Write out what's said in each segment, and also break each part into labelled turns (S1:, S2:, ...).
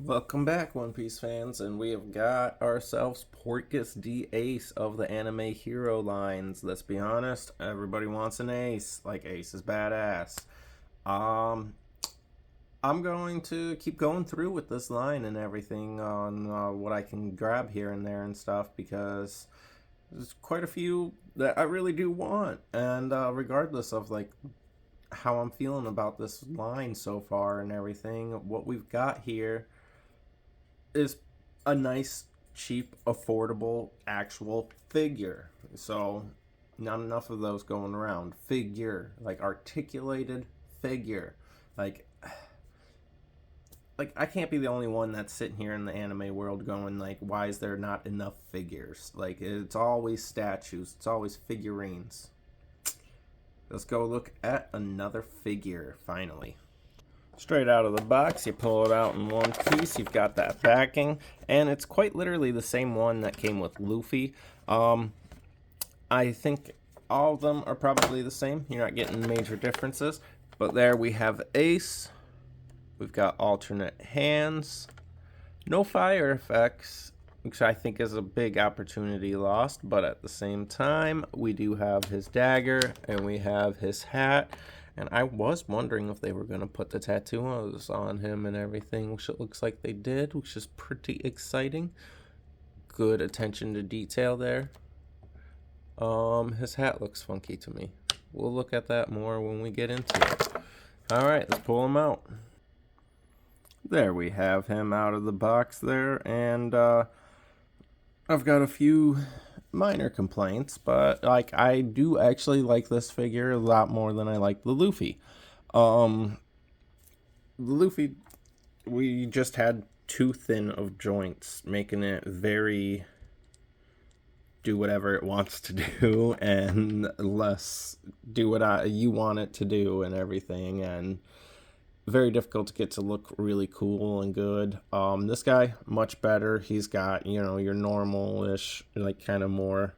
S1: Welcome back, One Piece fans, and we have got ourselves Portgas the Ace of the anime hero lines. Let's be honest, everybody wants an ace. Like, Ace is badass. Um, I'm going to keep going through with this line and everything on what I can grab here and there and stuff because there's quite a few that I really do want. And regardless of like how I'm feeling about this line so far and everything, what we've got here is a nice, cheap, affordable, actual figure. So, not enough of those going around. Figure, like articulated figure. Like, like I can't be the only one that's sitting here in the anime world going like, why is there not enough figures? Like, it's always statues. It's always figurines. Let's go look at another figure finally. Straight out of the box, you pull it out in one piece. You've got that backing, and it's quite literally the same one that came with Luffy. I think all of them are probably the same. You're not getting major differences. But there we have Ace. We've got alternate hands. No fire effects, which I think is a big opportunity lost. But at the same time, we do have his dagger, and we have his hat. And I was wondering if they were going to put the tattoos on him and everything, which it looks like they did, which is pretty exciting. Good attention to detail there. His hat looks funky to me. We'll look at that more when we get into it. Alright, let's pull him out. There we have him out of the box there, and I've got a few minor complaints, but like I do actually like this figure a lot more than I like the Luffy. The Luffy, we just had too thin of joints, making it very do whatever it wants to do and less do what you want it to do and everything, and very difficult to get to look really cool and good. This guy, much better. He's got, your normal-ish, like kind of more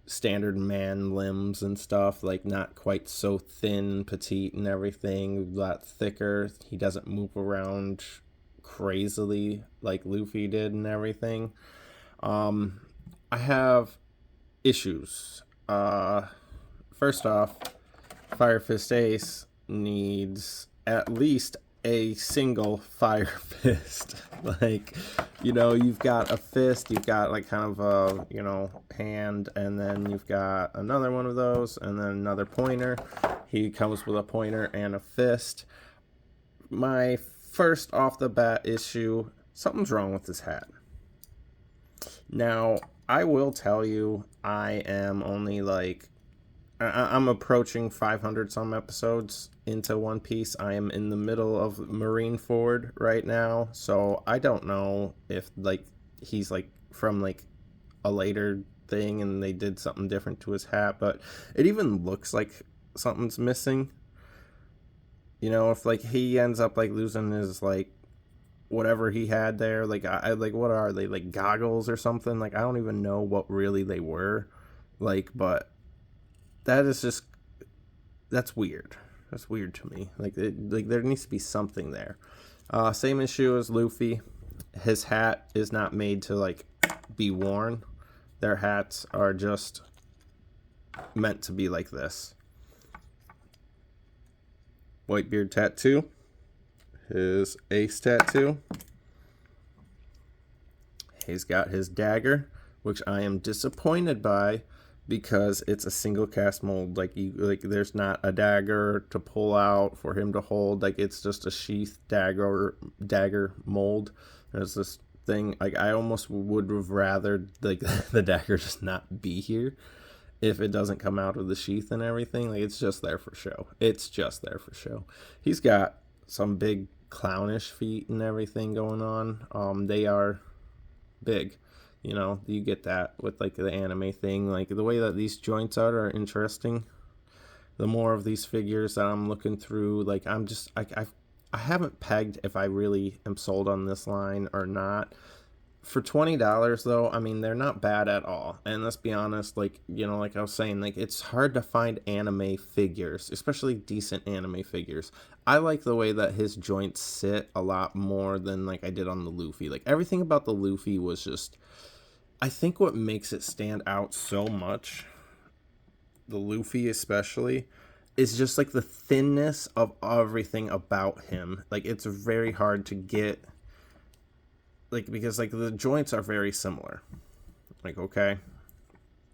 S1: standard man limbs and stuff, like not quite so thin and petite and everything, a lot thicker. He doesn't move around crazily like Luffy did and everything. I have issues. First off, Fire Fist Ace needs at least a single fire fist. Like, you've got a fist, you've got like kind of a, hand, and then you've got another one of those, and then another pointer. He comes with a pointer and a fist. My first off the bat issue, something's wrong with this hat. Now, I will tell you, I am only like I'm approaching 500 some episodes into One Piece. I am in the middle of Marineford right now, so I don't know if like he's like from like a later thing and they did something different to his hat, but it even looks like something's missing. If like he ends up like losing his like whatever he had there, like I like what are they, like goggles or something? Like I don't even know what really they were, like, but that is just that's weird. That's weird to me. Like there needs to be something there. Same issue as Luffy. His hat is not made to like be worn. Their hats are just meant to be like this. Whitebeard tattoo. His ace tattoo. He's got his dagger, which I am disappointed by because it's a single cast mold. Like there's not a dagger to pull out for him to hold. Like it's just a sheath dagger mold. There's this thing. Like I almost would have rather like the dagger just not be here if it doesn't come out of the sheath and everything. Like it's just there for show. It's just there for show. He's got some big clownish feet and everything going on. They are big. You get that with like the anime thing. Like the way that these joints are interesting. The more of these figures that I'm looking through, like I haven't pegged if I really am sold on this line or not. For $20 though, I mean they're not bad at all. And let's be honest, like like I was saying, like it's hard to find anime figures, especially decent anime figures. I like the way that his joints sit a lot more than like I did on the Luffy. Like everything about the Luffy was just, I think what makes it stand out so much, the Luffy especially, is just like the thinness of everything about him. Like it's very hard to get, like, because like the joints are very similar. Like, okay,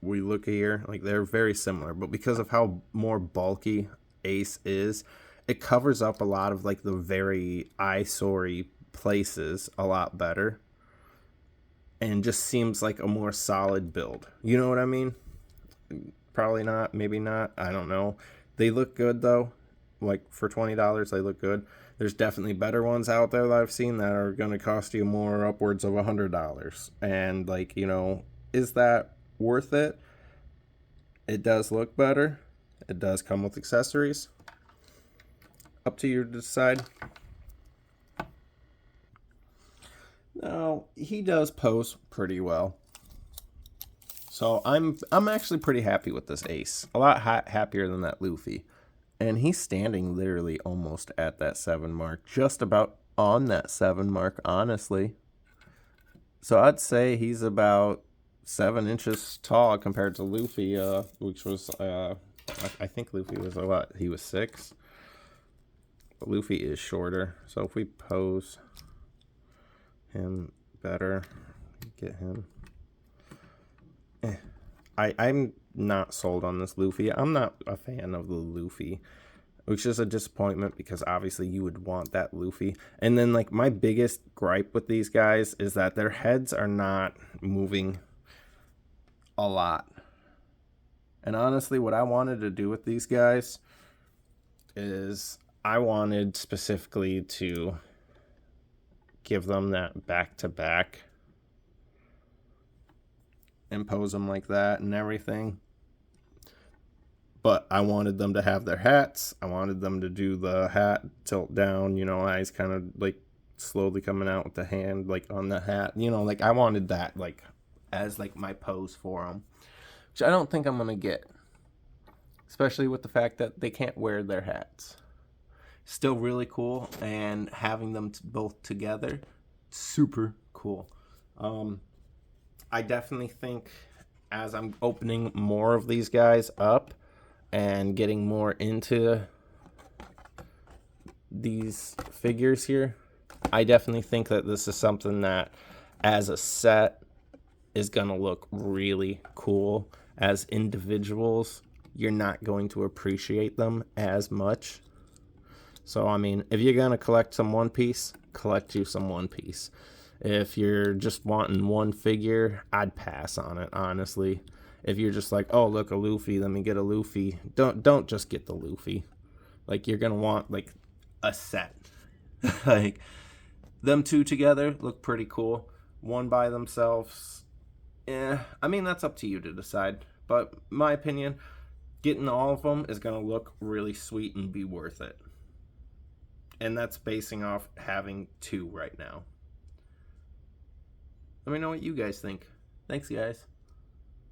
S1: we look here, like they're very similar, but because of how more bulky Ace is, it covers up a lot of like the very eyesore places a lot better, and just seems like a more solid build. You know what I mean? Probably not, maybe not, I don't know. They look good though. Like for $20 they look good. There's definitely better ones out there that I've seen that are going to cost you more, upwards of $100. And like, you know, is that worth it? It does look better. It does come with accessories. Up to you to decide. Now, he does pose pretty well. So I'm actually pretty happy with this Ace. A lot happier than that Luffy. And he's standing literally almost at that 7 mark. Just about on that 7 mark, honestly. So I'd say he's about 7 inches tall compared to Luffy, which was, I think Luffy was a lot. He was 6. Luffy is shorter, so if we pose him better, get him. I'm not sold on this Luffy. I'm not a fan of the Luffy, which is a disappointment because obviously you would want that Luffy. And then like my biggest gripe with these guys is that their heads are not moving a lot. And honestly, what I wanted to do with these guys is I wanted specifically to give them that back-to-back and pose them like that and everything. But I wanted them to have their hats. I wanted them to do the hat tilt down, you know, eyes kind of like slowly coming out with the hand like on the hat. You know, like I wanted that like as like my pose for them, which I don't think I'm going to get. Especially with the fact that they can't wear their hats. Still really cool, and having them both together, super cool. I definitely think as I'm opening more of these guys up and getting more into these figures here, I definitely think that this is something that as a set is going to look really cool. As individuals, you're not going to appreciate them as much. So, I mean, if you're going to collect some One Piece, collect you some One Piece. If you're just wanting one figure, I'd pass on it, honestly. If you're just like, oh, look, a Luffy, let me get a Luffy. Don't just get the Luffy. Like, you're going to want, like, a set. Like, them two together look pretty cool. One by themselves, I mean, that's up to you to decide. But my opinion, getting all of them is going to look really sweet and be worth it. And that's basing off having 2 right now. Let me know what you guys think. Thanks, guys.